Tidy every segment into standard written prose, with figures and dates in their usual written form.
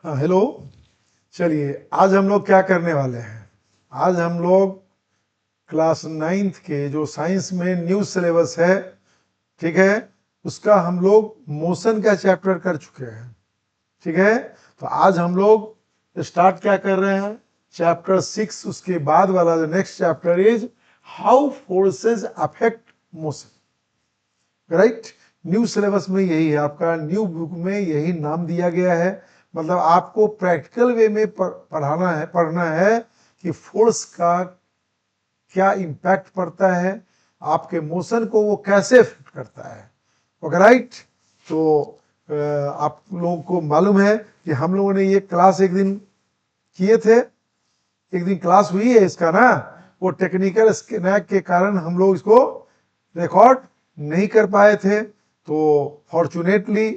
हाँ हेलो। चलिए आज हम लोग क्या करने वाले हैं। आज हम लोग क्लास 9th के जो साइंस में न्यू सिलेबस है, ठीक है, उसका हम लोग मोशन का चैप्टर कर चुके हैं। ठीक है, तो आज हम लोग स्टार्ट क्या कर रहे हैं, चैप्टर 6। उसके बाद वाला जो next chapter is how forces affect motion. Right, new syllabus में यही है, आपका न्यू बुक में यही नाम दिया गया है। मतलब आपको प्रैक्टिकल वे में पढ़ना है कि फोर्स का क्या इम्पैक्ट पड़ता है, आपके मोशन को वो कैसे इफेक्ट करता है। Okay right. तो आप लोगों को मालूम है कि हम लोगों ने ये क्लास एक दिन किए थे, एक दिन क्लास हुई है इसका ना, वो टेक्निकल स्नैक के कारण हम लोग इसको रिकॉर्ड नहीं कर पाए थे। तो fortunately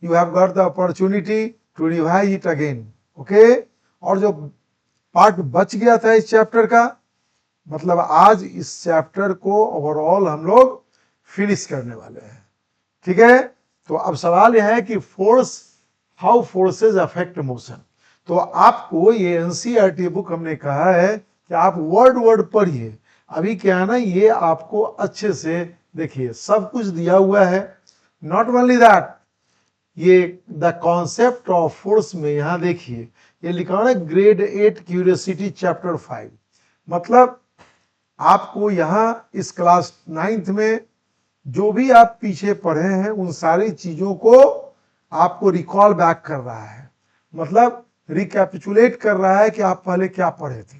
you have got the opportunity to revise it again. Okay, और जो पार्ट बच गया था इस चैप्टर का, मतलब आज इस चैप्टर को ओवरऑल हम लोग फिनिश करने वाले हैं। ठीक है, तो अब सवाल यह है कि force, how forces affect motion. तो आपको ये एनसीईआरटी बुक हमने कहा है कि आप वर्ड वर्ड पढ़िए। अभी क्या है ना, ये आपको अच्छे से देखिए, सब कुछ दिया हुआ है। नॉट ओनली दैट, ये द कॉन्सेप्ट ऑफ फोर्स में यहां देखिए ये लिखा हुआ है ग्रेड 8 क्यूरियोसिटी चैप्टर 5। मतलब आपको यहां इस क्लास 9th में जो भी आप पीछे पढ़े हैं उन सारी चीजों को आपको रिकॉल बैक कर रहा है, मतलब रिकैपिचुलेट कर रहा है कि आप पहले क्या पढ़े थे।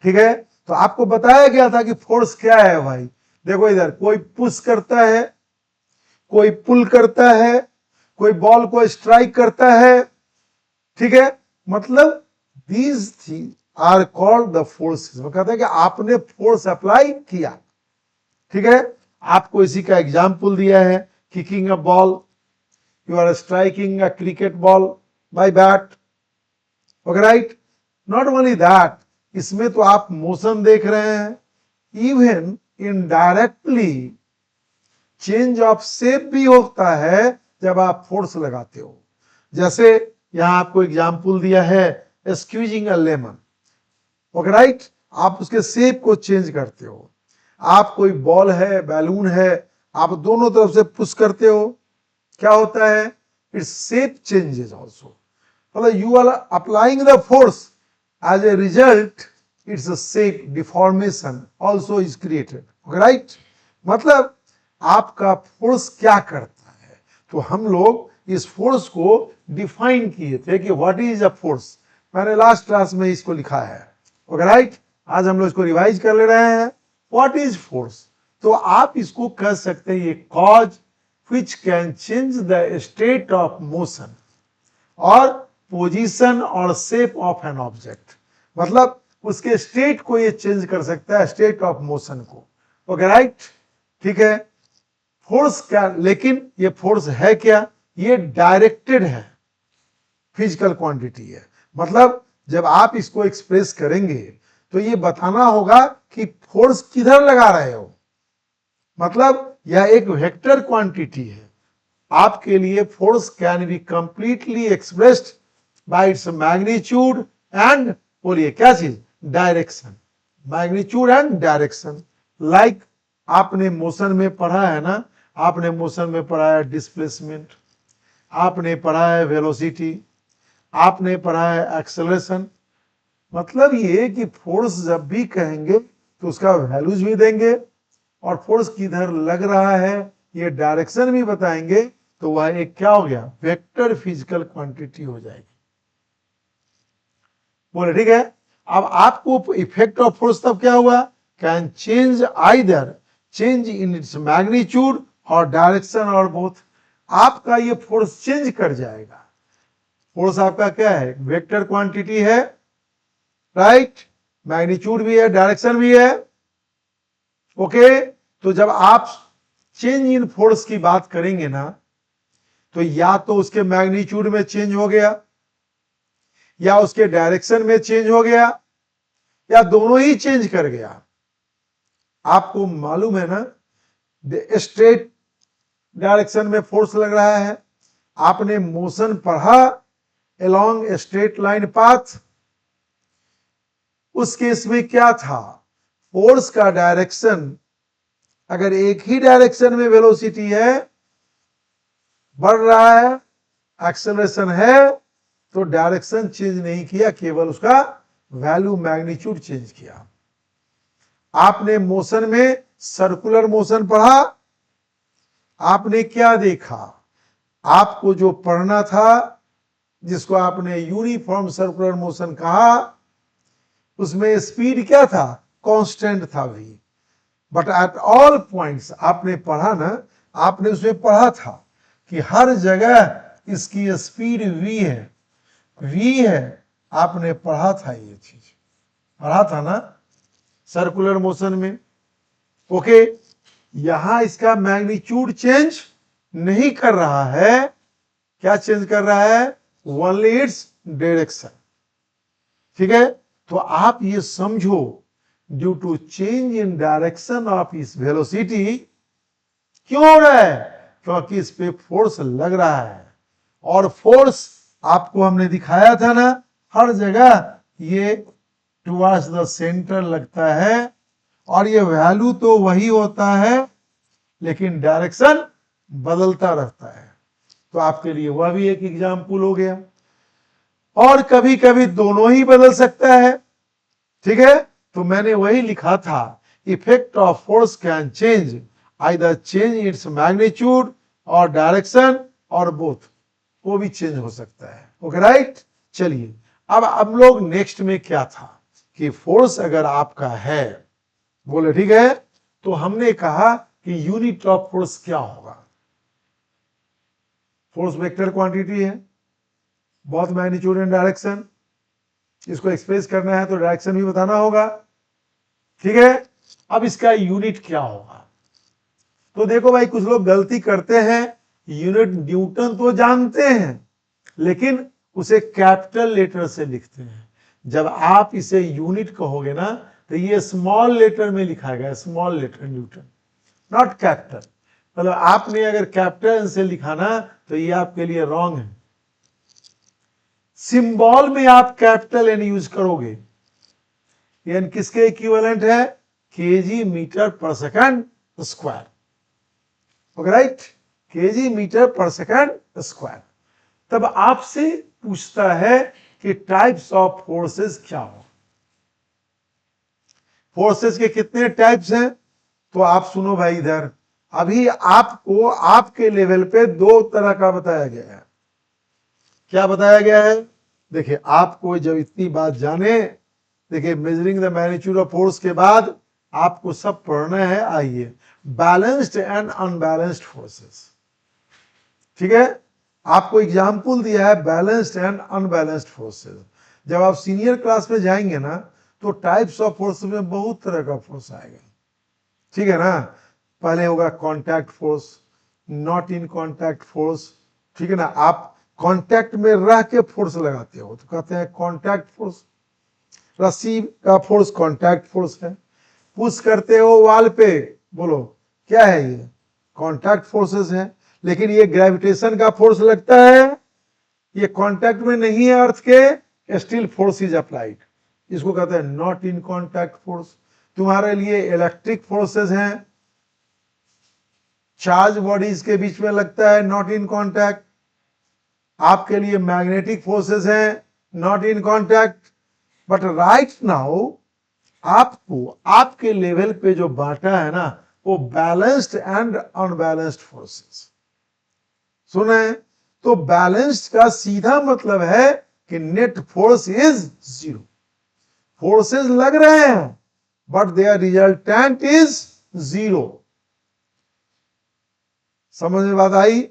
ठीक है, तो आपको बताया गया था कि फोर्स क्या है भाई। देखो इधर, कोई पुश करता है, कोई पुल करता है, कोई बॉल को स्ट्राइक करता है। ठीक है, मतलब these are called the forces. वो कहते हैं कि आपने फोर्स अप्लाई किया। ठीक है, आपको इसी का एग्जाम्पल दिया है, kicking a ball, you are striking a cricket ball by bat. Okay right, not only that, इसमें तो आप मोशन देख रहे हैं, even indirectly change of shape भी होता है जब आप फोर्स लगाते हो। जैसे यहां आपको एग्जाम्पल दिया है squeezing a lemon. Okay right, आप उसके शेप को चेंज करते हो। आप कोई बॉल है, बैलून है, आप दोनों तरफ से पुश करते हो, क्या होता है, इट्स शेप चेंजेस ऑल्सो। मतलब you are applying the force, as a result its shape deformation also is created. Okay right, मतलब आपका फोर्स क्या करता है। तो हम लोग इस फोर्स को डिफाइन किए थे कि व्हाट इज अ फोर्स। मैंने लास्ट क्लास में इसको लिखा है। ओके राइट, आज हम लोग इसको रिवाइज कर ले रहे हैं। व्हाट इज फोर्स, तो आप इसको कह सकते हैं ये cause which can change the state of motion और पोजीशन और शेप ऑफ एन ऑब्जेक्ट। मतलब उसके स्टेट को ये चेंज कर सकता है, स्टेट ऑफ मोशन को। ओके राइट, ठीक है। फोर्स क्या, लेकिन ये फोर्स है क्या, ये डायरेक्टेड है, फिजिकल क्वांटिटी है। मतलब जब आप इसको एक्सप्रेस करेंगे तो ये बताना होगा कि फोर्स किधर लगा रहे हो। मतलब यह एक वेक्टर क्वांटिटी है। आपके लिए force can be completely expressed by its magnitude and, बोलिए क्या चीज, direction. Magnitude and direction. Like आपने मोशन में पढ़ा है ना, आपने मोशन में पढ़ा है डिस्प्लेसमेंट, आपने पढ़ा है वेलोसिटी, आपने पढ़ा है एक्सेलरेशन। मतलब ये कि फोर्स जब भी कहेंगे तो उसका वैल्यूज भी देंगे, और फोर्स किधर लग रहा है ये डायरेक्शन भी बताएंगे। तो वह एक क्या हो गया, वेक्टर फिजिकल क्वांटिटी हो जाएगी। बोले ठीक है। अब आपको इफेक्ट ऑफ फोर्स तब क्या हुआ, can change either change in its magnitude और डायरेक्शन और बोथ। आपका ये फोर्स चेंज कर जाएगा। फोर्स आपका क्या है, वेक्टर क्वांटिटी है, राइट, मैग्नीट्यूड भी है, डायरेक्शन भी है। ओके, तो जब आप चेंज इन फोर्स की बात करेंगे ना, तो या तो उसके मैग्नीट्यूड में चेंज हो गया, या उसके डायरेक्शन में चेंज हो गया, या दोनों ही चेंज कर गया। आपको मालूम है ना, स्ट्रेट डायरेक्शन में फोर्स लग रहा है। आपने मोशन पढ़ा, along a straight line path। उस केस में क्या था, फोर्स का डायरेक्शन अगर एक ही डायरेक्शन में वेलोसिटी है, बढ़ रहा है, एक्सेलरेशन है, तो डायरेक्शन चेंज नहीं किया, केवल उसका वैल्यू मैग्नीट्यूड चेंज किया। आपने मोशन में सर्कुलर मोशन पढ़ा, आपने क्या देखा, आपको जो पढ़ना था जिसको आपने यूनिफॉर्म सर्कुलर मोशन कहा, उसमें स्पीड क्या था, कांस्टेंट था V. But at all points आपने पढ़ा ना, आपने उसमें पढ़ा था कि हर जगह इसकी स्पीड वी है, वी है। आपने पढ़ा था, ये चीज पढ़ा था ना सर्कुलर मोशन में। ओके, यहां इसका मैग्नीट्यूड चेंज नहीं कर रहा है, क्या चेंज कर रहा है, ओनली इट्स डायरेक्शन। ठीक है, तो आप ये समझो, due to change in direction of इस वेलोसिटी, क्यों हो रहा है, क्योंकि इस पे फोर्स लग रहा है। और फोर्स आपको हमने दिखाया था ना, हर जगह ये टुवर्ड्स द सेंटर लगता है, और ये वैल्यू तो वही होता है लेकिन डायरेक्शन बदलता रहता है। तो आपके लिए वह भी एक एग्जाम्पल हो गया। और कभी कभी दोनों ही बदल सकता है। ठीक है, तो मैंने वही लिखा था, effect of force can change, either change its magnitude और डायरेक्शन और बोथ, वो भी चेंज हो सकता है। Okay right. चलिए, अब हम लोग नेक्स्ट में क्या था कि फोर्स अगर आपका है, बोले ठीक है, तो हमने कहा कि यूनिट ऑफ फोर्स क्या होगा। फोर्स वेक्टर क्वांटिटी है, बहुत मैग्नीट्यूड एंड डायरेक्शन, इसको एक्सप्रेस करना है तो डायरेक्शन भी बताना होगा। ठीक है, अब इसका यूनिट क्या होगा। तो देखो भाई, कुछ लोग गलती करते हैं, यूनिट न्यूटन तो जानते हैं लेकिन उसे कैपिटल लेटर से लिखते हैं। जब आप इसे यूनिट कहोगे ना, तो ये स्मॉल लेटर में लिखा गया, small letter Newton, not capital. मतलब आपने अगर कैपिटल से लिखा ना, तो ये आपके लिए रॉन्ग है। सिंबल में आप कैपिटल एन यूज करोगे, एन किसके इक्विवेलेंट है, kg metre per second square. Okay right, kg metre per second square. तब आपसे पूछता है कि टाइप्स ऑफ फोर्सेस क्या हो, फोर्सेस के कितने टाइप्स हैं। तो आप सुनो भाई, इधर अभी आपको आपके लेवल पे दो तरह का बताया गया है। क्या बताया गया है, देखिए, आपको जब इतनी बात जाने, देखिए measuring the magnitude of force के बाद आपको सब पढ़ना है। आइए, बैलेंस्ड एंड अनबैलेंस्ड फोर्सेस। ठीक है, आपको एग्जाम्पल दिया है बैलेंस्ड एंड अनबैलेंस्ड फोर्सेस। जब आप सीनियर क्लास में जाएंगे ना, तो टाइप्स ऑफ फोर्स में बहुत तरह का फोर्स आएगा। ठीक है ना, पहले होगा contact force, not in contact force. ठीक है ना, आप कांटेक्ट में रह के फोर्स लगाते हो तो कहते हैं कांटेक्ट फोर्स। रस्सी का फोर्स कांटेक्ट फोर्स है। पुश करते हो वॉल पे, बोलो क्या है ये, कांटेक्ट फोर्सेस है। लेकिन ये ग्रेविटेशन का फोर्स लगता है, ये कांटेक्ट में नहीं है अर्थ के, स्टिल फोर्स इज अप्लाइड, इसको कहते हैं नॉट इन कांटेक्ट फोर्स। तुम्हारे लिए इलेक्ट्रिक फोर्सेस हैं, चार्ज बॉडीज के बीच में लगता है, नॉट इन कांटेक्ट। आपके लिए मैग्नेटिक फोर्सेस हैं, not in contact. But right now आपको आपके लेवल पे जो बांटा है ना, वो बैलेंस्ड एंड अनबैलेंस्ड फोर्सेस। सुने, तो बैलेंस्ड का सीधा मतलब है कि net force is zero. Forces लग रहे हैं but their resultant is zero. समझ में बात आई।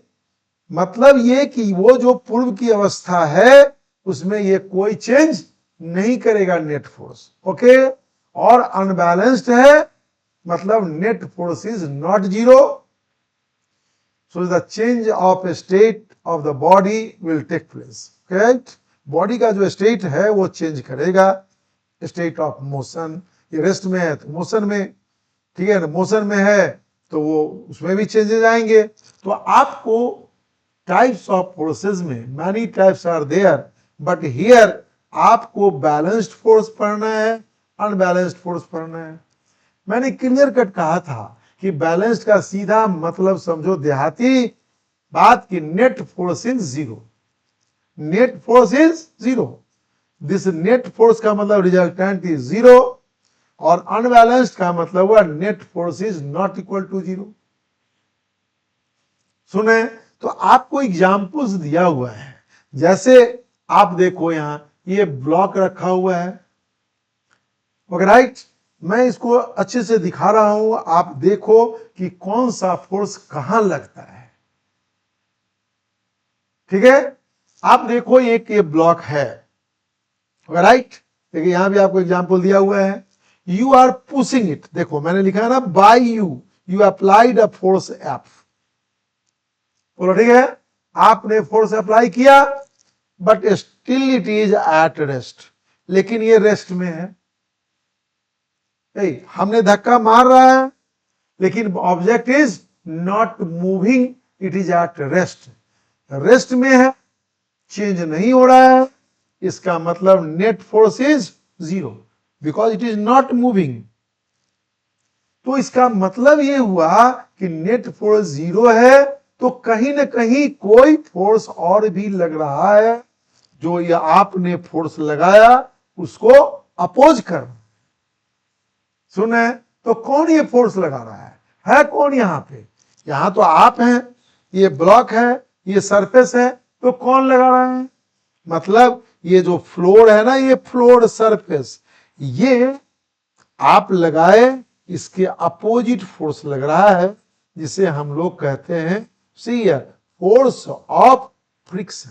मतलब ये कि वो जो पूर्व की अवस्था है उसमें ये कोई चेंज नहीं करेगा नेट फोर्स। ओके, और अनबैलेंस्ड है मतलब net force is not zero. So the change of state of the body will take place. Correct, body का जो स्टेट है वो चेंज करेगा। स्टेट ऑफ मोशन, ये रेस्ट में है तो मोशन में, ठीक है ना, मोशन में है तो वो उसमें भी चेंजेस आएंगे। तो आपको टाइप्स ऑफ फोर्सेस में many types are there, but here आपको बैलेंस्ड फोर्स पढ़ना है, अनबैलेंस्ड फोर्स पढ़ना है। मैंने क्लियर कट कहा था कि बैलेंस्ड का सीधा मतलब समझो देहाती बात की net force is zero. Net force is zero. This net force का मतलब रिजल्टेंट इज जीरो, और अनबैलेंस्ड का मतलब हुआ net force is not equal to zero. सुने, तो आपको एग्जाम्पल्स दिया हुआ है। जैसे आप देखो यहां ये ब्लॉक रखा हुआ है, ओके राइट। मैं इसको अच्छे से दिखा रहा हूं, आप देखो कि कौन सा फोर्स कहां लगता है। ठीक है, आप देखो एक ये ब्लॉक है, राइट। देखिए यहां भी आपको एग्जांपल दिया हुआ है, यू आर पुशिंग इट। देखो मैंने लिखा है ना, by you applied a force F. बोलो ठीक है, आपने फोर्स अप्लाई किया, but still it is at rest. लेकिन ये रेस्ट में है, हमने धक्का मार रहा है लेकिन object is not moving, it is at rest. Rest में है, चेंज नहीं हो रहा है, इसका मतलब net force is zero because it is not moving. तो इसका मतलब ये हुआ कि नेट फोर्स जीरो है, तो कहीं ना कहीं कोई फोर्स और भी लग रहा है, जो ये आपने फोर्स लगाया उसको अपोज कर। सुने, तो कौन ये फोर्स लगा रहा है कौन यहां पे? यहां तो आप हैं, ये ब्लॉक है, ये सरफेस है, तो कौन लगा रहा है? मतलब ये जो फ्लोर है ना, ये फ्लोर सरफेस, ये आप लगाए, इसके अपोजिट फोर्स लग रहा है, जिसे हम लोग कहते हैं शियर, फोर्स ऑफ फ्रिक्शन।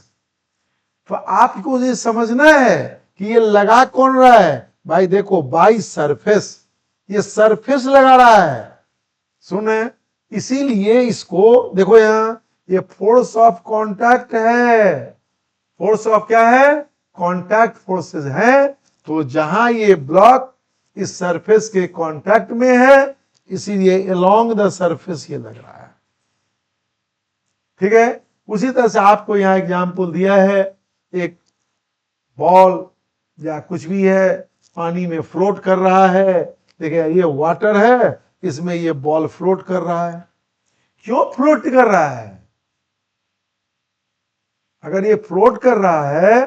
तो आपको ये समझना है कि ये लगा कौन रहा है। भाई देखो, बाई सरफेस, ये सरफेस लगा रहा है। सुने, इसीलिए इसको देखो, यहां ये फोर्स ऑफ कांटेक्ट है। फोर्स ऑफ क्या है? कांटेक्ट फोर्सेस है। तो जहां ये ब्लॉक इस सरफेस के कांटेक्ट में है, इसीलिए अलोंग द सरफेस ये लग रहा है। ठीक है, उसी तरह से आपको यहां एग्जांपल दिया है, एक बॉल या कुछ भी है पानी में फ्लोट कर रहा है। देखिए ये वाटर है, इसमें ये बॉल फ्लोट कर रहा है। क्यों फ्लोट कर रहा है? अगर ये फ्लोट कर रहा है,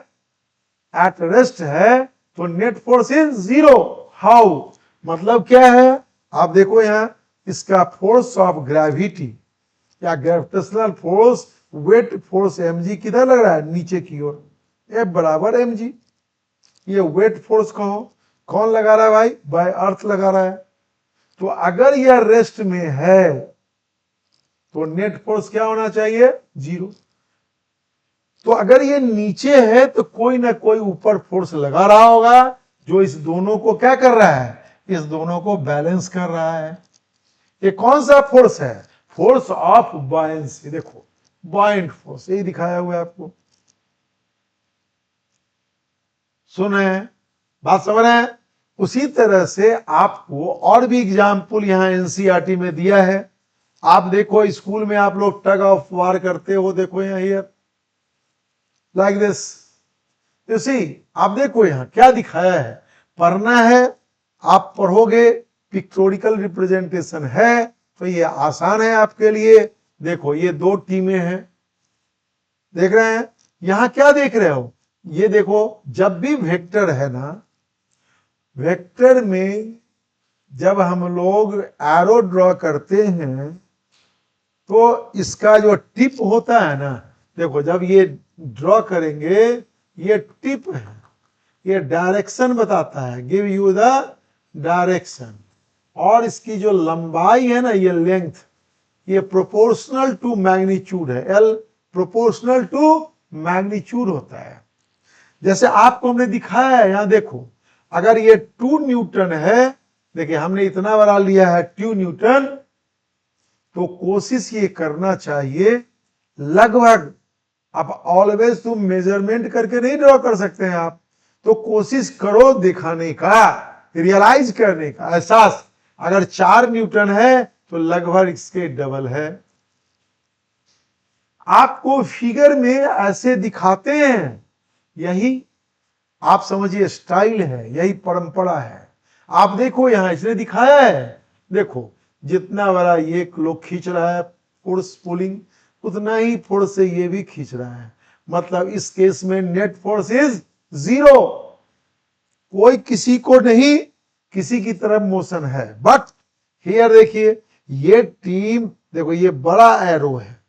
एट रेस्ट है, तो net force is zero. How? मतलब क्या है? आप देखो यहां, इसका फोर्स ऑफ ग्रेविटी या gravitational force, weight force mg किधर लग रहा है? नीचे की ओर, F बराबर mg। ये वेट फोर्स कहो, कौन लगा रहा है भाई? बाय अर्थ लगा रहा है। तो अगर यह रेस्ट में है, तो नेट फोर्स क्या होना चाहिए? जीरो। तो अगर ये नीचे है, तो कोई ना कोई ऊपर फोर्स लगा रहा होगा, जो इस दोनों को क्या कर रहा है? इस दोनों को बैलेंस कर रहा है। ये कौन सा फोर्स है? Force of buoyancy. देखो, बॉयंट फोर्स, यही दिखाया हुआ है आपको। सुने, बात समझ रहे हैं? उसी तरह से आपको और भी एग्जाम्पल यहां एनसीईआरटी में दिया है। आप देखो, स्कूल में आप लोग टग ऑफ वार करते हो, देखो यहां here like this, you see. आप देखो यहां क्या दिखाया है, पढ़ना है, आप पढ़ोगे, पिक्टोरिकल रिप्रेजेंटेशन है, तो ये आसान है आपके लिए। देखो ये दो टीमें हैं, देख रहे हैं? यहां क्या देख रहे हो? ये देखो, जब भी वेक्टर है ना, वेक्टर में जब हम लोग एरो ड्रॉ करते हैं, तो इसका जो टिप होता है ना, देखो जब ये ड्रॉ करेंगे, ये टिप है, ये डायरेक्शन बताता है, गिव यू द डायरेक्शन। और इसकी जो लंबाई है ना, ये लेंथ, ये प्रोपोर्शनल टू मैग्नीट्यूड है। एल प्रोपोर्शनल टू मैग्नीट्यूड होता है। जैसे आपको हमने दिखाया है, यहां देखो, अगर ये 2 न्यूटन है, देखिए हमने इतना बड़ा लिया है 2 न्यूटन, तो कोशिश ये करना चाहिए लगभग, अब ऑलवेज तुम मेजरमेंट करके नहीं ड्रॉ कर सकते हैं आप, तो कोशिश करो दिखाने का, रियलाइज करने का एहसास। अगर 4 न्यूटन है, तो लगभग इसके डबल है। आपको फिगर में ऐसे दिखाते हैं, यही आप समझिए स्टाइल है, यही परंपरा है। आप देखो यहां इसने दिखाया है, देखो जितना बड़ा ये लोग खींच रहा है फोर्स पुलिंग, उतना ही फोर्स से ये भी खींच रहा है। मतलब इस केस में नेट फोर्स इज 0, कोई किसी को नहीं, किसी की तरफ मोशन है। बट हियर देखिए, ये टीम देखो, ये बड़ा एरो है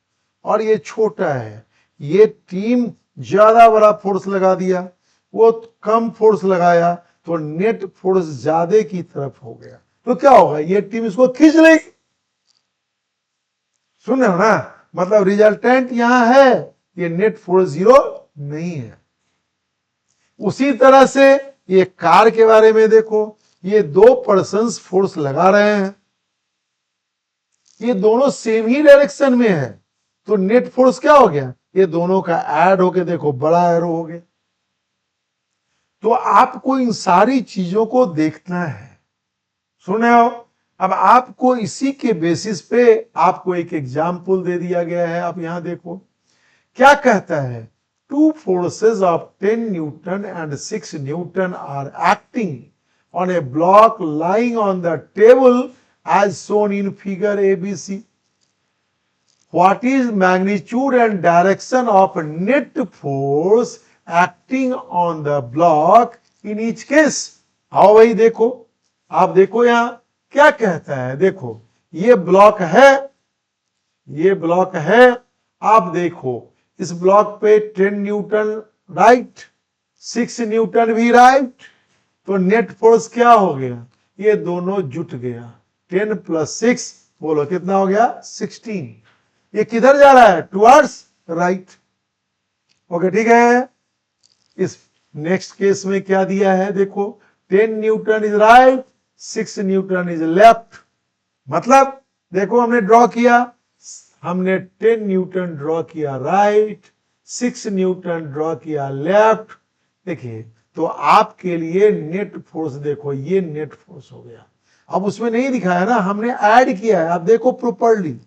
और ये छोटा है, ये टीम ज्यादा बड़ा फोर्स लगा दिया, वो कम फोर्स लगाया, तो नेट फोर्स ज्यादा की तरफ हो गया, तो क्या होगा, ये टीम इसको खींच लेगी। सुन रहे हो ना, मतलब रिजल्टेंट यहां है, ये नेट फोर्स 0 नहीं है। उसी तरह से ये कार के बारे में देखो, ये 2 पर्सन्स फोर्स लगा रहे हैं, ये दोनों सेम ही डायरेक्शन में है, तो नेट फोर्स क्या हो गया, ये दोनों का ऐड होके देखो बड़ा एरो हो गया। तो आपको इन सारी चीजों को देखना है। सुने हो, अब आपको इसी के बेसिस पे आपको एक एग्जाम्पल दे दिया गया है। आप यहां देखो क्या कहता है, 2 forces of 10 Newton and 6 Newton are acting on a block lying on the table as shown in figure ABC. What is magnitude and direction of net force acting on the block in each case? आओ भाई देखो, आप देखो यहां क्या कहता है, देखो ये ब्लॉक है, ये ब्लॉक है, आप देखो इस ब्लॉक पे 10 न्यूटन राइट, 6 न्यूटन भी राइट, तो नेट फोर्स क्या हो गया, ये दोनों जुट गया, 10 + 6 बोलो कितना हो गया, 16। ये किधर जा रहा है, टुवर्ड्स राइट। ओके ठीक है। इस नेक्स्ट केस में क्या दिया है, देखो 10 Newton is right, 6 Newton is left. मतलब देखो हमने ड्रॉ किया, हमने 10 न्यूटन ड्रॉ किया राइट, 6 न्यूटन ड्रॉ किया लेफ्ट। देखिए तो आपके लिए नेट फोर्स देखो, ये नेट फोर्स हो गया। अब उसमें नहीं दिखाया ना, हमने ऐड किया है, आप देखो प्रॉपर्ली,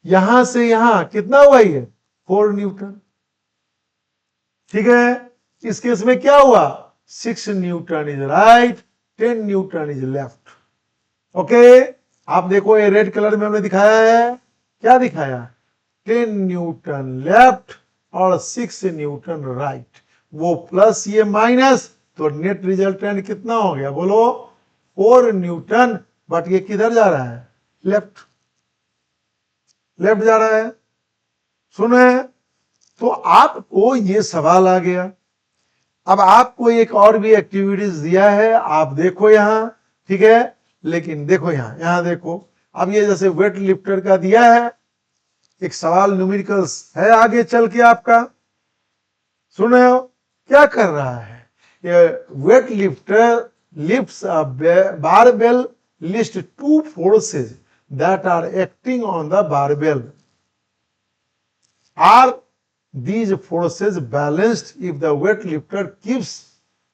यहां से यहां कितना हुआ, ये 4 न्यूटन। ठीक है, इस केस में क्या हुआ, 6 Newton is right, 10 Newton is left. Okay, आप देखो ये रेड कलर में हमने दिखाया है, क्या दिखाया, 10 न्यूटन लेफ्ट और 6 न्यूटन राइट, वो प्लस ये माइनस, तो नेट रिजल्टेंट कितना हो गया, बोलो 4 न्यूटन। बट ये किधर जा रहा है, लेफ्ट, लेफ्ट जा रहा है। सुने, तो आपको ये सवाल आ गया। अब आपको एक और भी एक्टिविटीज दिया है, आप देखो यहां, ठीक है, लेकिन देखो यहां देखो, अब ये जैसे वेट लिफ्टर का दिया है, एक सवाल न्यूमेरिकल्स है आगे चल के आपका। सुन रहे हो क्या कर रहा है, ये weight lifter lifts a barbell, list 2 forces that are acting on the barbell. Are these forces balanced if the weightlifter keeps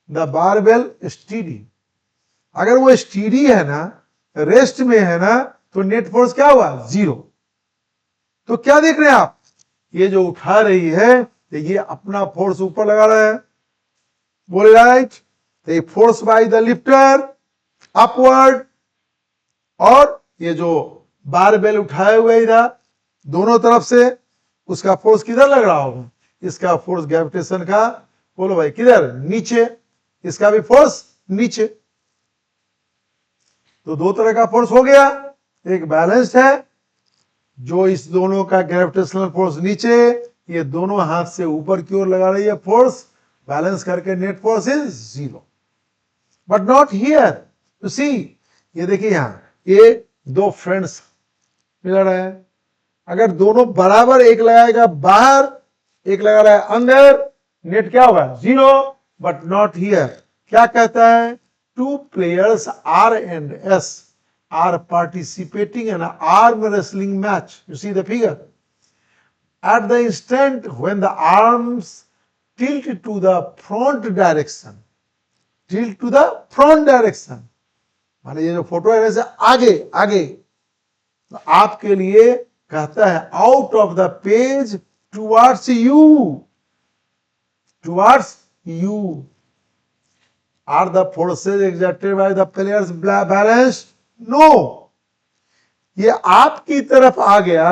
the barbell steady? अगर वो स्टीडी है ना, रेस्ट में है ना, तो नेट फोर्स क्या हुआ, 0। तो क्या देख रहे हैं आप, ये जो उठा रही है, ये अपना फोर्स ऊपर लगा रहा है, बोले राइट, तो ये force by the lifter upward, और ये जो बारबेल उठाए हुए इधर दोनों तरफ से, उसका फोर्स किधर लग रहा होगा, इसका फोर्स ग्रेविटेशन का, बोलो भाई किधर, नीचे, इसका भी फोर्स नीचे। तो 2 तरह का फोर्स हो गया, एक बैलेंस्ड है, जो इस दोनों का ग्रेविटेशनल फोर्स नीचे, ये दोनों हाथ से ऊपर की ओर लगा रही है फोर्स, बैलेंस करके net force is 0। But not here, you see, ये देखिए यहां, ये 2 फ्रेंड्स मिला रहा है, अगर दोनों बराबर, एक लगाएगा बाहर, एक लगा रहा है अंदर, नेट क्या होगा, 0। बट नॉट हियर, क्या कहता है, 2 players R and S are participating in an arm wrestling match. You see the figure. At the instant when the arms tilt to the front direction, tilt to the front direction, माने ये जो photo है वैसे आगे आगे, तो आपके लिए कहता है out of the page towards you, towards you. Are the forces exerted by the players balance? No, ये आपकी तरफ आ गया,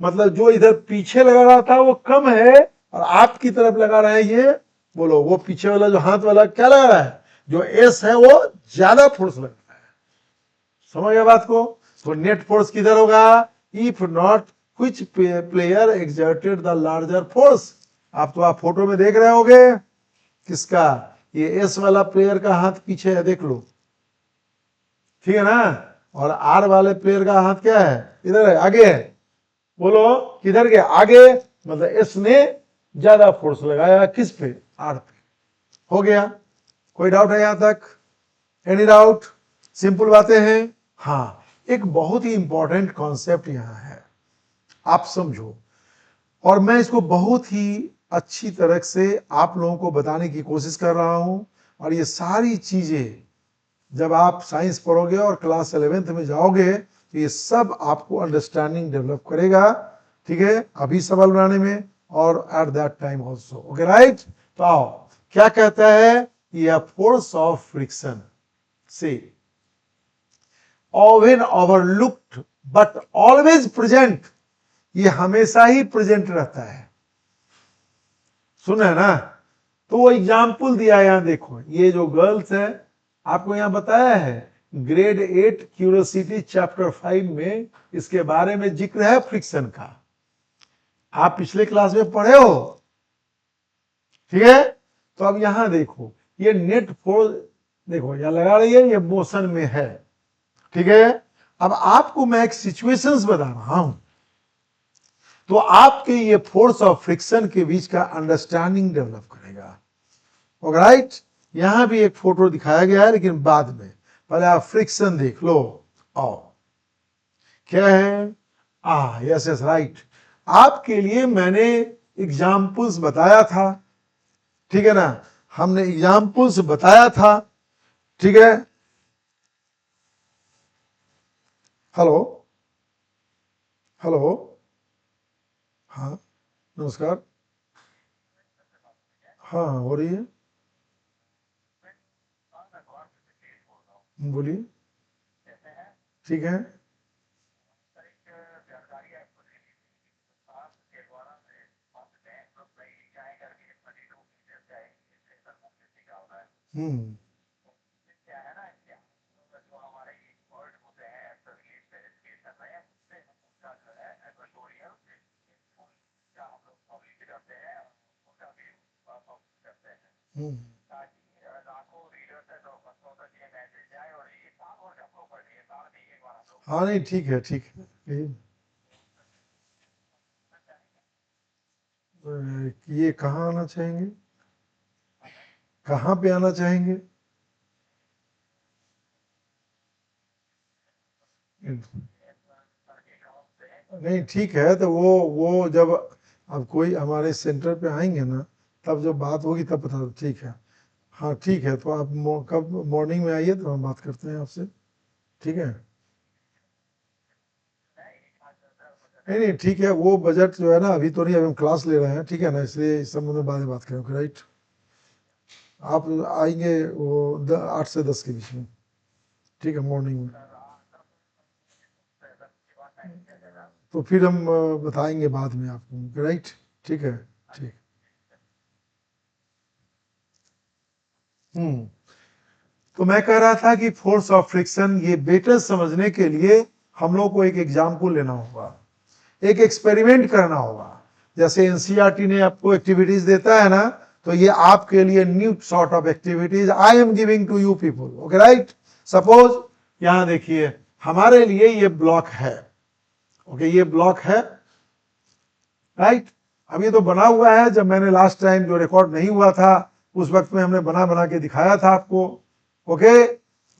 मतलब जो इधर पीछे लगा रहा था वो कम है और आपकी तरफ लगा रहे हैं ये, बोलो वो पीछे वाला जो हाथ वाला क्या लगा रहा है, जो एस है वो ज्यादा फोर्स लग रहा है। समझ गया बात को? तो नेट फोर्स किधर होगा? If not which player exerted the larger force. आप तो आप फोटो में देख रहे होगे किसका, ये एस वाला प्लेयर का हाथ पीछे है, देख लो, ठीक है ना, और आर वाले प्लेयर का हाथ क्या है, इधर है, आगे है। बोलो किधर गया? आगे, मतलब एस ने ज्यादा फोर्स लगाया किस पे? आर पे। हो गया? कोई डाउट है यहां तक? Any doubt? सिंपल बातें हैं। हाँ, एक बहुत ही इंपॉर्टेंट कॉन्सेप्ट यहां है, आप समझो, और मैं इसको बहुत ही अच्छी तरह से आप लोगों को बताने की कोशिश कर रहा हूं। और ये सारी चीजें जब आप साइंस पढ़ोगे और क्लास 11th में जाओगे तो ये सब आपको अंडरस्टैंडिंग डेवलप करेगा, ठीक है, अभी सवाल बनाने में और at that time also. Okay right? तो आओ, क्या कहता है ये फोर्स ऑफ फ्रिक्शन से Owen overlooked but always present, ये हमेशा ही प्रेजेंट रहता है। सुन है ना? तो वो एग्जाम्पल दिया है यहां, देखो ये जो गर्ल्स है, आपको यहां बताया है ग्रेड 8 क्यूरियोसिटी चैप्टर 5 में इसके बारे में जिक्र है फ्रिक्शन का, आप पिछले क्लास में पढ़े हो, ठीक है। तो अब यहां देखो ये नेट फोर्स, देखो यहां लगा रही है, ये मोशन में है, ठीक है। अब आपको मैं एक सिचुएशंस बता रहा हूं, तो आपके ये फोर्स ऑफ फ्रिक्शन के बीच का अंडरस्टैंडिंग डेवलप करेगा। राइट? यहां भी एक फोटो दिखाया गया है लेकिन बाद में, पहले आप फ्रिक्शन देख लो। आओ, क्या है? यस यस राइट, आपके लिए मैंने एग्जाम्पल्स बताया था, ठीक है ना, हमने एग्जाम्पल्स बताया था, ठीक है। हेलो हेलो, हाँ नमस्कार, हाँ हो रही है, बोलिए, ठीक है। हम्म, हम्म, हाँ नहीं ठीक है, ठीक है। ये कहाँ आना चाहेंगे, कहाँ पे आना चाहेंगे? नहीं ठीक है, तो वो जब अब कोई हमारे सेंटर पे आएंगे ना, तब जब बात होगी तब बता दो, ठीक है। हाँ ठीक है, तो आप कब मॉर्निंग में आइए तो हम बात करते हैं आपसे, ठीक है। नहीं नहीं ठीक है, वो बजट जो है ना, अभी तो नहीं, अभी हम क्लास ले रहे हैं, ठीक है ना, इसलिए इस संबंध में बाद में बात करेंगे, राइट। आप आएंगे वो 8 से 10 के बीच में, ठीक है, मॉर्निंग में। तो फिर हम बताएंगे बाद में आपको, राइट, ठीक है, ठीक। हम्म, तो मैं कह रहा था कि फोर्स ऑफ फ्रिक्शन ये बेटर समझने के लिए हम लोग को एक एग्जाम्पल लेना होगा, एक एक्सपेरिमेंट करना होगा। जैसे एनसीईआरटी ने आपको एक्टिविटीज देता है ना, तो ये आपके लिए new sort of activities I am giving to you people, okay right. Suppose यहां देखिए हमारे लिए ये ब्लॉक है, ओके ये ब्लॉक है, राइट। अब ये तो बना हुआ है, जब मैंने लास्ट टाइम जो रिकॉर्ड नहीं हुआ था उस वक्त में हमने बना बना के दिखाया था आपको, ओके।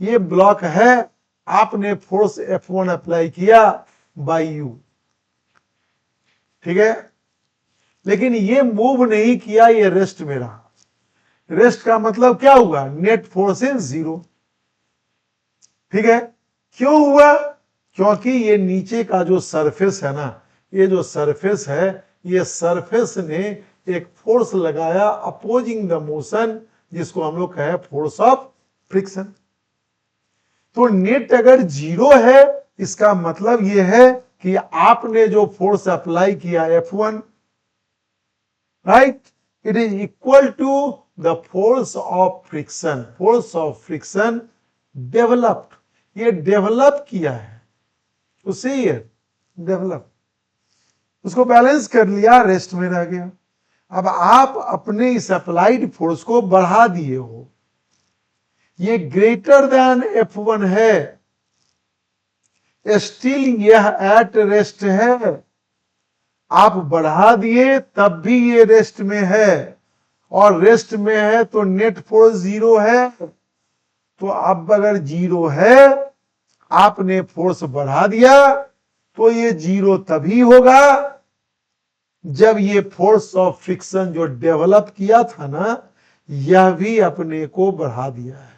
ये ब्लॉक है, आपने फोर्स F1 अप्लाई किया बाय यू, ठीक है, लेकिन ये मूव नहीं किया, ये रेस्ट में रहा। रेस्ट का मतलब क्या हुआ? नेट फोर्स इज 0, ठीक है। क्यों हुआ? क्योंकि ये नीचे का जो सरफेस है ना, ये जो सरफेस है, ये सरफेस ने एक फोर्स लगाया अपोजिंग द मोशन, जिसको हम लोग कहे फोर्स ऑफ फ्रिक्शन। तो नेट अगर जीरो है, इसका मतलब यह है कि आपने जो फोर्स अप्लाई किया F1, right, it is equal to the force of friction. Force of friction developed, ये डेवलप किया है, उसे ये डेवलप, उसको बैलेंस कर लिया, रेस्ट में रह गया। अब आप अपने इस अप्लाइड फोर्स को बढ़ा दिए हो, ये ग्रेटर देन F1 है, स्टिल यह एट रेस्ट है। आप बढ़ा दिए तब भी ये रेस्ट में है, और रेस्ट में है तो नेट फोर्स जीरो है। तो अब अगर जीरो है, आपने फोर्स बढ़ा दिया, तो ये जीरो तभी होगा जब ये फोर्स ऑफ फ्रिक्शन जो डेवलप किया था ना, यह भी अपने को बढ़ा दिया है,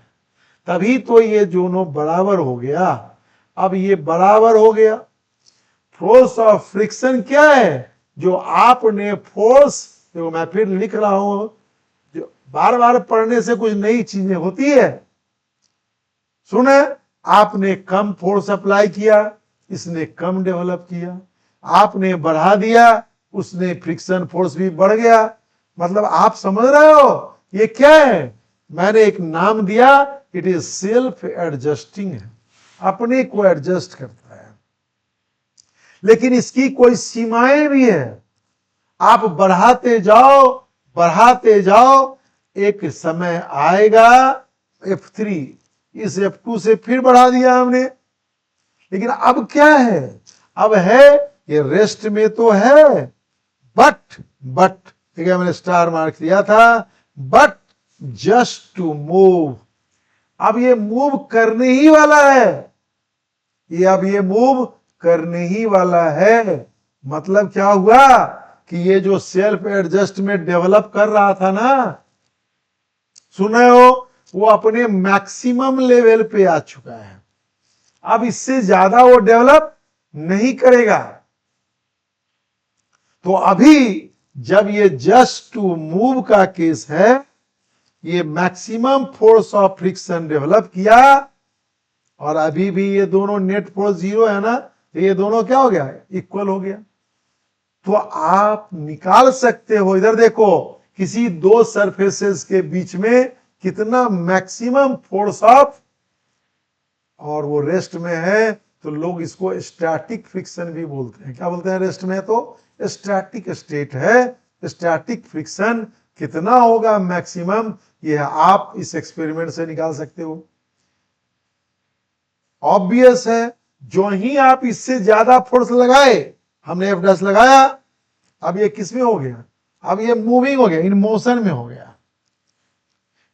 तभी तो ये दोनों बराबर हो गया। अब ये बराबर हो गया। फोर्स ऑफ फ्रिक्शन क्या है? जो आपने फोर्स, देखो मैं फिर लिख रहा हूं, जो बार बार पढ़ने से कुछ नई चीजें होती है। सुने, आपने कम फोर्स अप्लाई किया, इसने कम डेवलप किया। आपने बढ़ा दिया, उसने फ्रिक्शन फोर्स भी बढ़ गया। मतलब आप समझ रहे हो ये क्या है? मैंने एक नाम दिया, इट इज सेल्फ एडजस्टिंग है, अपने को एडजस्ट करता है। लेकिन इसकी कोई सीमाएं भी है। आप बढ़ाते जाओ, एक समय आएगा F3, इस F2 से फिर बढ़ा दिया हमने। लेकिन अब क्या है? अब है ये रेस्ट में तो है, बट ठीक है, मैंने स्टार मार्क दिया था, बट जस्ट टू मूव। अब ये मूव करने ही वाला है, ये अब ये मूव करने ही वाला है। मतलब क्या हुआ कि ये जो सेल्फ एडजस्टमेंट डेवलप कर रहा था ना, सुने हो, वो अपने मैक्सिमम लेवल पे आ चुका है। अब इससे ज्यादा वो डेवलप नहीं करेगा। तो अभी जब ये जस्ट टू मूव का केस है, ये maximum force of friction develop किया, और अभी भी ये दोनों नेट फोर्स जीरो है ना, ये दोनों क्या हो गया? इक्वल हो गया। तो आप निकाल सकते हो, इधर देखो, किसी दो सरफेसेस के बीच में कितना मैक्सिमम फोर्स ऑफ, और वो रेस्ट में है, तो लोग इसको स्टैटिक फ्रिक्शन भी बोलते हैं। क्या बोलते हैं? रेस्ट में तो स्टैटिक स्टेट है। स्टैटिक फ्रिक्शन कितना होगा मैक्सिमम, यह आप इस एक्सपेरिमेंट से निकाल सकते हो। ऑब्वियस है, जो ही आप इससे ज्यादा फोर्स लगाए, हमने F' लगाया, अब ये किस में हो गया? अब ये मूविंग हो गया, इन मोशन में हो गया,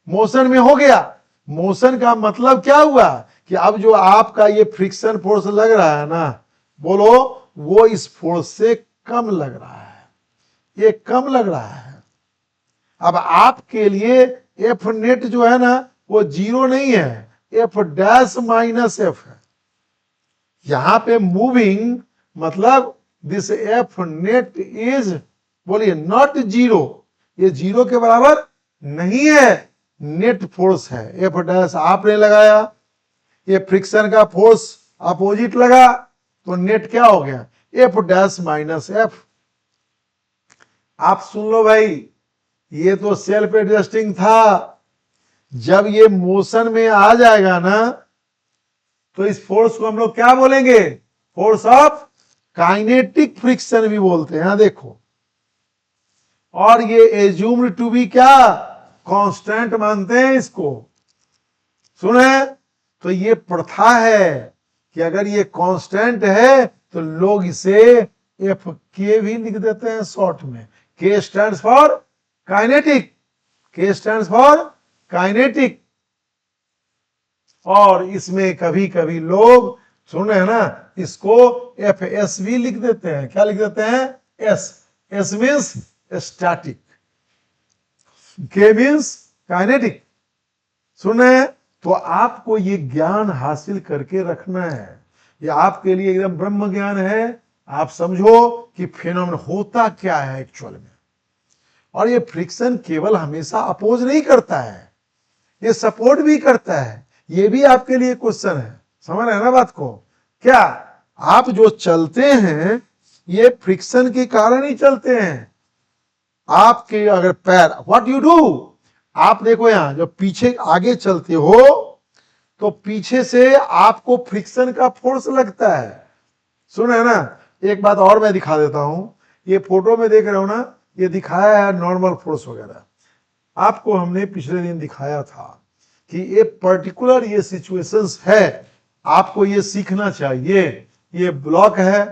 मोशन में हो गया। मोशन का मतलब क्या हुआ कि अब जो आपका ये फ्रिक्शन फोर्स लग रहा है ना, बोलो, वो इस फोर्स से कम लग रहा है, ये कम लग रहा है। अब आपके लिए F नेट जो है ना, वो जीरो नहीं है, F' माइनस F है। यहां पे मूविंग मतलब दिस F नेट इज, बोलिए, नॉट जीरो, ये जीरो के बराबर नहीं है, नेट फोर्स है। F' आपने लगाया, ये फ्रिक्शन का फोर्स अपोजिट लगा, तो नेट क्या हो गया? F' minus F। आप सुन लो भाई, ये तो सेल्फ एडजस्टिंग था। जब ये मोशन में आ जाएगा ना, तो इस फोर्स को हम लोग क्या बोलेंगे? फोर्स ऑफ काइनेटिक फ्रिक्शन भी बोलते हैं। देखो, और ये एज्यूम्ड टू बी क्या? कांस्टेंट मानते हैं इसको। सुने, तो ये प्रथा है कि अगर ये कांस्टेंट है तो लोग इसे Fk भी लिख देते हैं शॉर्ट में। K stands for kinetic, K stands for kinetic. और इसमें कभी कभी लोग, सुन रहे हैं ना, इसको Fs भी लिख देते हैं। क्या लिख देते हैं? S means static, K means kinetic. सुन रहे हैं? तो आपको ये ज्ञान हासिल करके रखना है, ये आपके लिए एकदम ब्रह्म ज्ञान है। आप समझो कि फिनोमेनन होता क्या है एक्चुअल में। और ये फ्रिक्शन केवल हमेशा अपोज नहीं करता है, ये सपोर्ट भी करता है। ये भी आपके लिए क्वेश्चन है, समझ रहे हैं ना बात को? क्या आप जो चलते हैं ये फ्रिक्शन के कारण ही चलते हैं। आपके अगर पैर, व्हाट यू डू, आप देखो यहां जब पीछे आगे चलते हो तो पीछे से आपको फ्रिक्शन का फोर्स लगता है। सुन है ना, एक बात और मैं दिखा देता हूं, ये फोटो में देख रहे हो ना, ये दिखाया है नॉर्मल फोर्स वगैरह। आपको हमने पिछले दिन दिखाया था कि ये पर्टिकुलर ये सिचुएशंस है, आपको ये सीखना चाहिए। ये ब्लॉक है,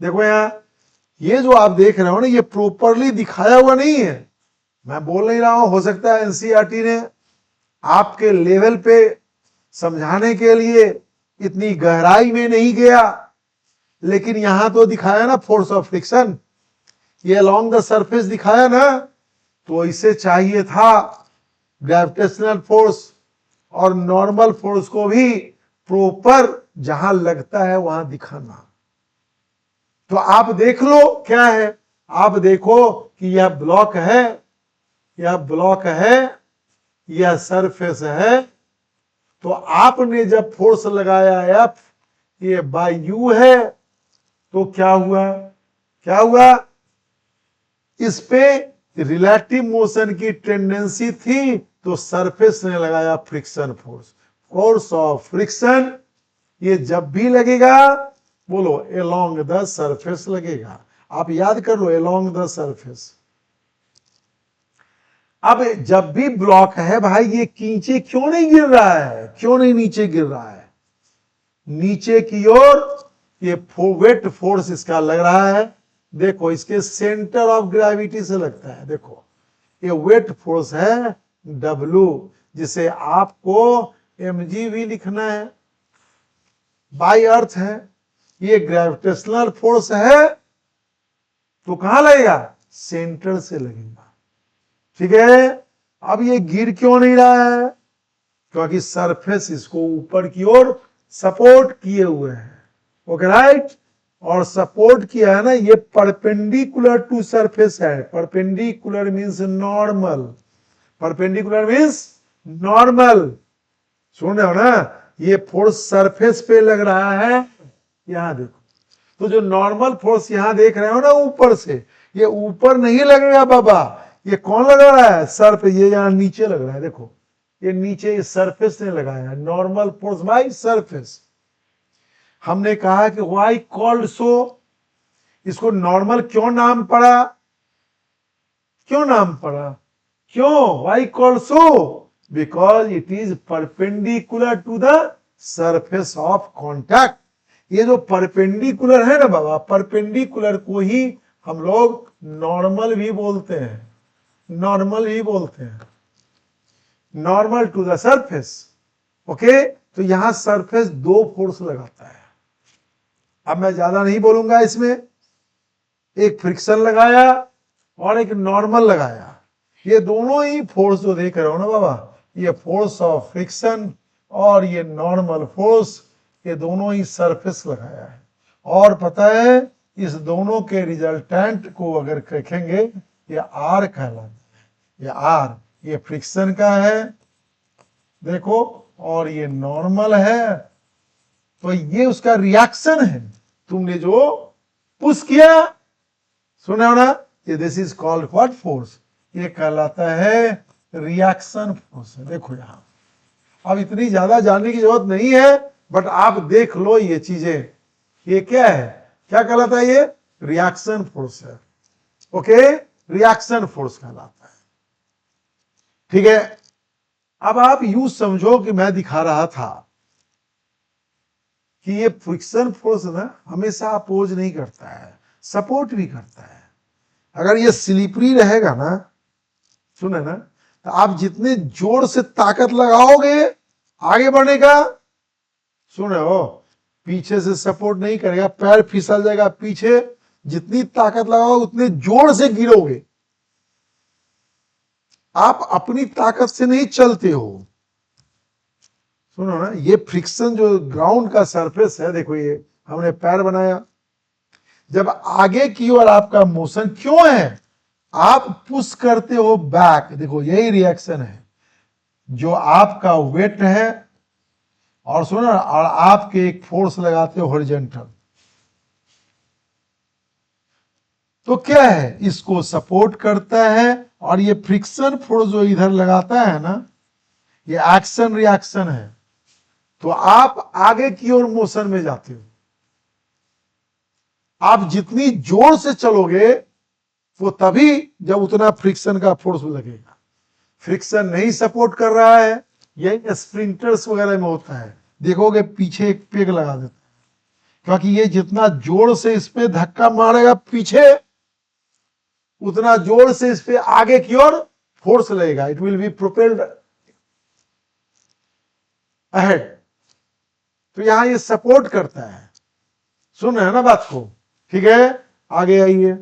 देखो यहां, ये जो आप देख रहे हो ना, ये प्रॉपरली दिखाया हुआ नहीं है। मैं बोल नहीं रहा हूं, हो सकता है एनसीईआरटी ने आपके लेवल पे समझाने के लिए इतनी गहराई में नहीं गया, लेकिन यहां तो दिखाया ना फोर्स ऑफ फ्रिक्शन, ये अलोंग द सरफेस दिखाया ना, तो इसे चाहिए था ग्रेविटेशनल फोर्स और नॉर्मल फोर्स को भी प्रॉपर जहां लगता है वहां दिखाना। तो आप देख लो क्या है, आप देखो कि यह ब्लॉक है, यह ब्लॉक है, यह सरफेस है। तो आपने जब फोर्स लगाया F, ये बाय यू है, तो क्या हुआ, क्या हुआ, इस पे रिलेटिव मोशन की टेंडेंसी थी, तो सरफेस ने लगाया friction force. Force of friction ये जब भी लगेगा, बोलो अलोंग द सरफेस लगेगा। आप याद कर लो, अलोंग द सरफेस। अब जब भी ब्लॉक है भाई, ये नीचे क्यों नहीं गिर रहा है, क्यों नहीं नीचे गिर रहा है? नीचे की ओर ये वेट फोर्स इसका लग रहा है। देखो इसके सेंटर ऑफ ग्रेविटी से लगता है। देखो ये वेट फोर्स है W, जिसे आपको mg भी लिखना है, बाय अर्थ है। ये ग्रेविटेशनल फोर्स है, तो कहां लगेगा, सेंटर से लगेगा। ठीक है, अब ये गिर क्यों नहीं रहा है, क्योंकि सरफेस इसको ऊपर की ओर सपोर्ट किए हुए हैं। ओके राइट, और सपोर्ट किया है ना, ये परपेंडिकुलर टू सरफेस है। Perpendicular means normal, perpendicular means normal. सुन रहे हो ना, ये फोर्स सरफेस पे लग रहा है, यहां देखो। तो जो नॉर्मल फोर्स यहां देख रहे हो ना ऊपर से, ये ऊपर नहीं लगेगा बाबा, ये कौन लगा रहा है, सर पे, ये यहां नीचे लग रहा है। देखो ये नीचे, ये सरफेस ने लगाया है, नॉर्मल फोर्स बाय सरफेस। हमने कहा कि व्हाई कॉल्ड सो, इसको नॉर्मल क्यों नाम पड़ा, क्यों नाम पड़ा, क्यों, why called so, because it is perpendicular to the surface of contact. ये जो परपेंडिकुलर है ना बाबा, परपेंडिकुलर को ही हम लोग नॉर्मल भी बोलते हैं, नॉर्मल ही बोलते हैं, normal to the surface. Okay, तो यहां सरफेस दो फोर्स लगाता है। अब मैं ज्यादा नहीं बोलूंगा इसमें, एक फ्रिक्शन लगाया और एक नॉर्मल लगाया। ये दोनों ही फोर्स जो देख रहे हो ना बाबा, ये फोर्स ऑफ फ्रिक्शन और ये नॉर्मल फोर्स, ये दोनों ही सरफेस लगाया है। और पता है, इस दोनों के रिजल्टेंट को अगर देखेंगे, ये आर कहलाता है। ये आर, ये फ्रिक्शन का है देखो, और ये नॉर्मल है, तो ये उसका रिएक्शन है। तुमने जो पुश किया, सुना हो ना, ये this is called what force, ये कहलाता है रिएक्शन फोर्स। देखो यहां, अब इतनी ज्यादा जानने की जरूरत नहीं है, बट आप देख लो ये चीजें, ये क्या है, क्या कहलाता है, ये रिएक्शन फोर्स है। ओके, रिएक्शन फोर्स कहलाता है। ठीक है, अब आप यूं समझो कि मैं दिखा रहा था कि ये फ्रिक्शन फोर्स ना हमेशा अपोज नहीं करता है, सपोर्ट भी करता है। अगर ये स्लिपरी रहेगा ना, सुने ना, तो आप जितने जोर से ताकत लगाओगे आगे बढ़ने का, सुन रहे हो, पीछे से सपोर्ट नहीं करेगा, पैर फिसल जाएगा पीछे, जितनी ताकत लगाओगे उतने जोर से गिरोगे। आप अपनी ताकत से नहीं चलते हो। सुनो ना, ये फ्रिक्शन जो ग्राउंड का सरफेस है, देखो ये हमने पैर बनाया, जब आगे की ओर आपका मोशन क्यों है, आप पुश करते हो बैक, देखो यही रिएक्शन है, जो आपका वेट है और सुनो ना, और आपके एक फोर्स लगाते हो हॉरिजॉन्टल, तो क्या है, इसको सपोर्ट करता है, और ये फ्रिक्शन फोर्स जो इधर लगाता है ना, ये एक्शन रिएक्शन है, तो आप आगे की ओर मोशन में जाते हो। आप जितनी जोर से चलोगे वो तभी जब उतना फ्रिक्शन का फोर्स लगेगा। फ्रिक्शन नहीं सपोर्ट कर रहा है, यही स्प्रिंटर्स वगैरह में होता है, देखोगे पीछे एक पेग लगा देता है, क्योंकि ये जितना जोर से इस पे धक्का मारेगा पीछे, उतना जोर से इस पे आगे की ओर फोर्स लगेगा, it will be propelled ahead. तो यहां ये सपोर्ट करता है, सुन रहे हैं ना बात को, ठीक है। आगे आइए,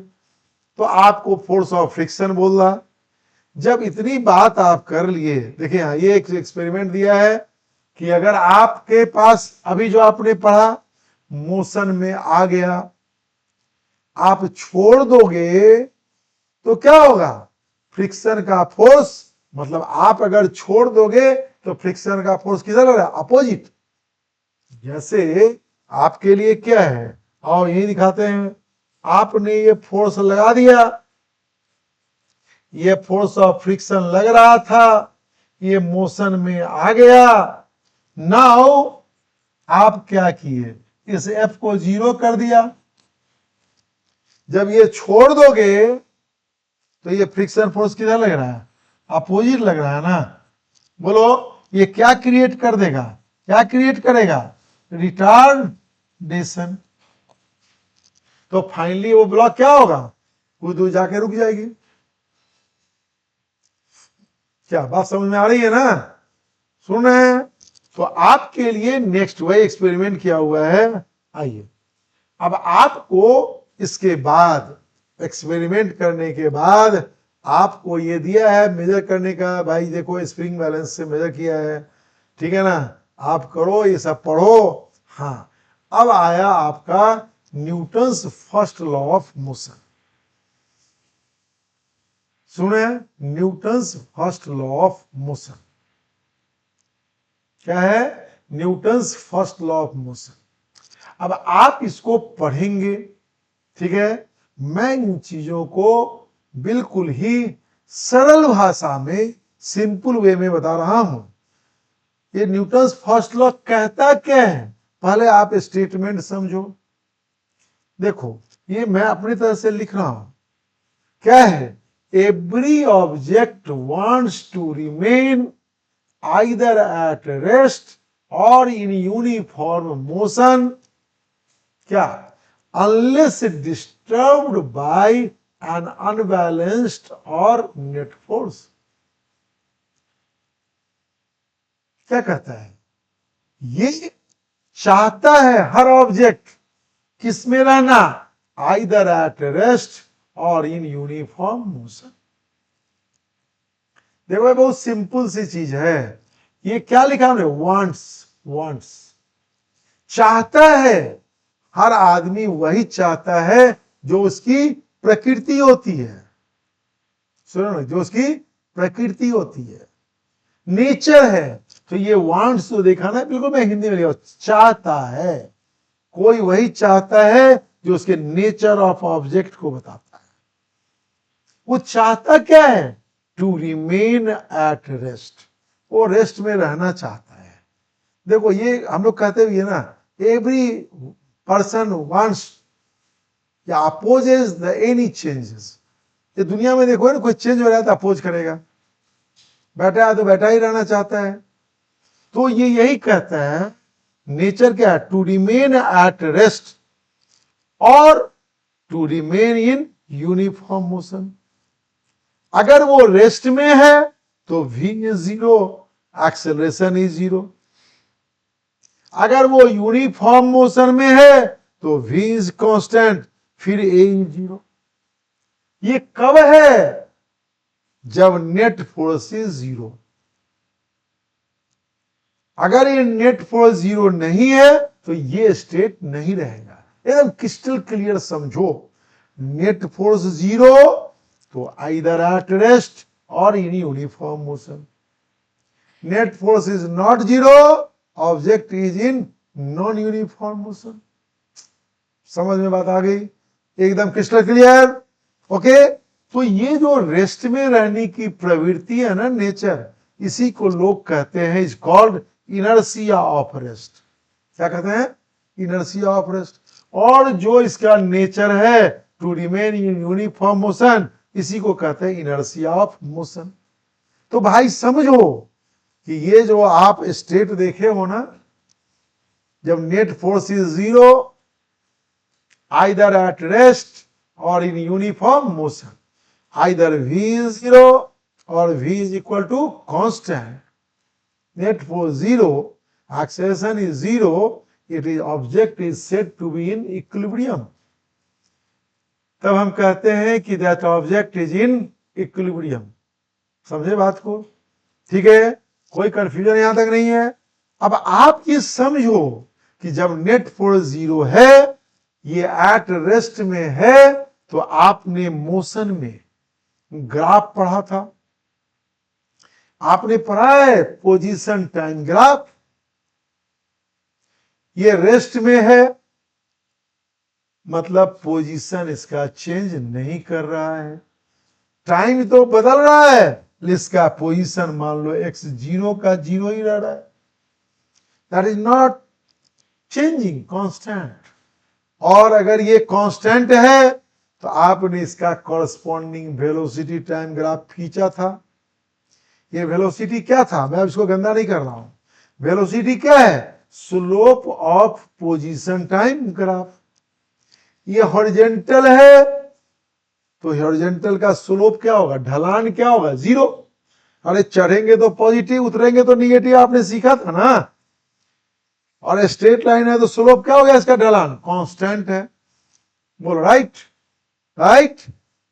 तो आपको फोर्स ऑफ फ्रिक्शन बोल रहा। जब इतनी बात आप कर लिए, देखिए यहां ये एक एक्सपेरिमेंट दिया है कि अगर आपके पास अभी जो आपने पढ़ा मोशन में आ गया, आप छोड़ दोगे तो क्या होगा, फ्रिक्शन का फोर्स, मतलब आप अगर छोड़ दोगे तो फ्रिक्शन का फोर्स किधर लग रहा है, अपोजिट। जैसे आपके लिए क्या है, आओ यही दिखाते हैं, आपने ये फोर्स लगा दिया, ये फोर्स ऑफ फ्रिक्शन लग रहा था, ये मोशन में आ गया। नाउ आप क्या किए, इस एफ को 0 कर दिया। जब ये छोड़ दोगे तो ये फ्रिक्शन फोर्स किधर लग रहा है, अपोजिट लग रहा है ना। बोलो ये क्या क्रिएट कर देगा, क्या क्रिएट करेगा, रिटार्डेशन। तो फाइनली वो ब्लॉक क्या होगा, कुछ दूर जाके रुक जाएगी। क्या बात समझ में आ रही है ना, सुन रहे हैं। तो आपके लिए नेक्स्ट वही एक्सपेरिमेंट किया हुआ है। आइए अब आपको इसके बाद, एक्सपेरिमेंट करने के बाद आपको ये दिया है मेजर करने का, भाई देखो स्प्रिंग बैलेंस से मेजर किया है, ठीक है ना, आप करो ये सब पढ़ो। हाँ, अब आया आपका Newton's first law of motion. सुने, Newton's first law of motion क्या है, Newton's first law of motion. अब आप इसको पढ़ेंगे, ठीक है। मैं इन चीजों को बिल्कुल ही सरल भाषा में, सिंपल वे में बता रहा हूं। ये न्यूटन्स फर्स्ट लॉ कहता क्या है, पहले आप स्टेटमेंट समझो। देखो ये मैं अपनी तरह से लिख रहा हूं, क्या है, every object wants to remain either at rest or in uniform motion, क्या, unless disturbed by an unbalanced or net force। क्या कहता है, ये चाहता है हर ऑब्जेक्ट किसमें रहना, either at rest or in uniform motion। देखो बहुत सिंपल सी चीज है, ये क्या लिखा हमने, वांट्स, वांट्स, चाहता है। हर आदमी वही चाहता है जो उसकी प्रकृति होती है, सुनो ना, जो उसकी प्रकृति होती है, नेचर है। तो ये वांट्स जो देखा ना, बिल्कुल मैं हिंदी में लिखा, चाहता है, कोई वही चाहता है जो उसके नेचर ऑफ ऑब्जेक्ट को बताता है। वो चाहता क्या है, टू रिमेन एट रेस्ट, वो रेस्ट में रहना चाहता है। देखो ये हम लोग कहते हुए ना, एवरी पर्सन वांट्स या अपोजेस द एनी चेंजेस। ये दुनिया में देखो ना, कोई चेंज हो रहा है तो अपोज करेगा, बैठा है तो बैठा ही रहना चाहता है। तो ये यही कहता है, नेचर क्या है, टू रिमेन एट रेस्ट और to remain in uniform motion. अगर वो रेस्ट में है तो v इज 0, एक्सेलरेशन इज 0। अगर वो यूनिफॉर्म मोशन में है तो v इज कांस्टेंट, फिर a इज 0। ये कब है, जब नेट फोर्स इज 0। अगर ये नेट फोर्स 0 नहीं है तो ये स्टेट नहीं रहेगा। एकदम क्रिस्टल क्लियर समझो, नेट फोर्स 0 इसको आइदर एट रेस्ट और in uniform motion. Net force is not zero, object is in non uniform motion. समझ में बात आ गई? एकदम क्रिस्टल क्लियर। ओके, तो ये जो रेस्ट में रहने की प्रवृत्ति है ना, नेचर, इसी को लोग कहते हैं is called inertia of rest. क्या कहते हैं? Inertia of rest. और जो इसका नेचर है to remain in uniform motion, इसी को कहते हैं इनर्शिया ऑफ मोशन। तो भाई समझो कि ये जो आप स्टेट देखे हो ना, जब net force is zero either at rest और in uniform motion, either v is zero or v is equal to constant. Net force zero, acceleration is zero, it is object is said to be in equilibrium. तब हम कहते हैं कि that object is in equilibrium. समझे बात को? ठीक है, कोई कंफ्यूजन यहां तक नहीं है। अब आप ये समझो कि जब नेट फोर्स जीरो है, ये एट रेस्ट में है, तो आपने मोशन में ग्राफ पढ़ा था, आपने पढ़ा है पोजीशन टाइम ग्राफ। ये रेस्ट में है, मतलब पोजीशन इसका चेंज नहीं कर रहा है, टाइम तो बदल रहा है, इसका पोजीशन मान लो x जीरो का जीरो ही रह रहा है, that is not changing, constant. और अगर ये कांस्टेंट है तो आपने इसका कॉरस्पॉन्डिंग वेलोसिटी टाइम ग्राफ खींचा था। ये वेलोसिटी क्या था, मैं इसको गंदा नहीं कर रहा हूं। वेलोसिटी क्या है? Slope of position time graph. ये हॉरिजॉन्टल है, तो हॉरिजॉन्टल का स्लोप क्या होगा, ढलान क्या होगा, जीरो। अरे चढ़ेंगे तो पॉजिटिव, उतरेंगे तो निगेटिव, आपने सीखा था ना। और स्ट्रेट लाइन है तो स्लोप क्या हो गया, इसका ढलान कांस्टेंट है। बोलो राइट, राइट।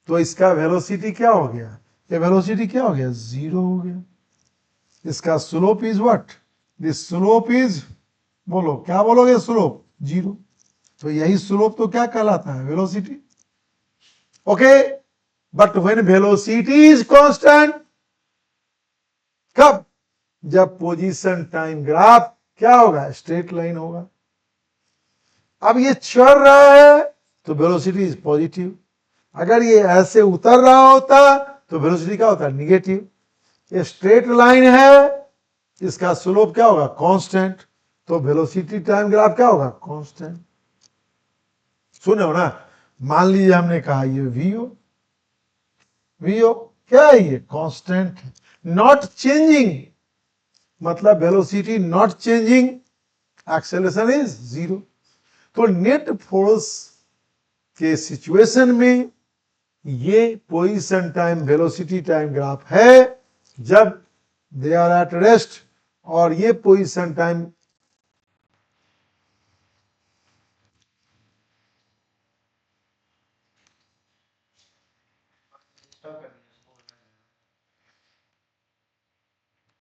तो इसका वेलोसिटी क्या हो गया, ये वेलोसिटी क्या हो गया, जीरो हो गया। इसका slope is what, this slope is, बोलो क्या बोलोगे, स्लोप जीरो। तो यही स्लोप तो क्या कहलाता है, velocity. Okay, but when velocity is constant, कब, जब पोजीशन टाइम ग्राफ क्या होगा, स्ट्रेट लाइन होगा। अब ये चढ़ रहा है तो वेलोसिटी इज पॉजिटिव, अगर ये ऐसे उतर रहा होता तो वेलोसिटी क्या होता है, निगेटिव। ये स्ट्रेट लाइन है, इसका स्लोप क्या होगा, कांस्टेंट, तो वेलोसिटी टाइम ग्राफ क्या होगा, कांस्टेंट। सुनो ना, मान लीजिए हमने कहा ये वीओ, वीओ क्या है, ये कांस्टेंट, नॉट चेंजिंग, मतलब velocity not changing, acceleration is zero. तो नेट फोर्स के सिचुएशन में ये position time velocity time graph है जब दे आर एट रेस्ट, और ये पोजीशन टाइम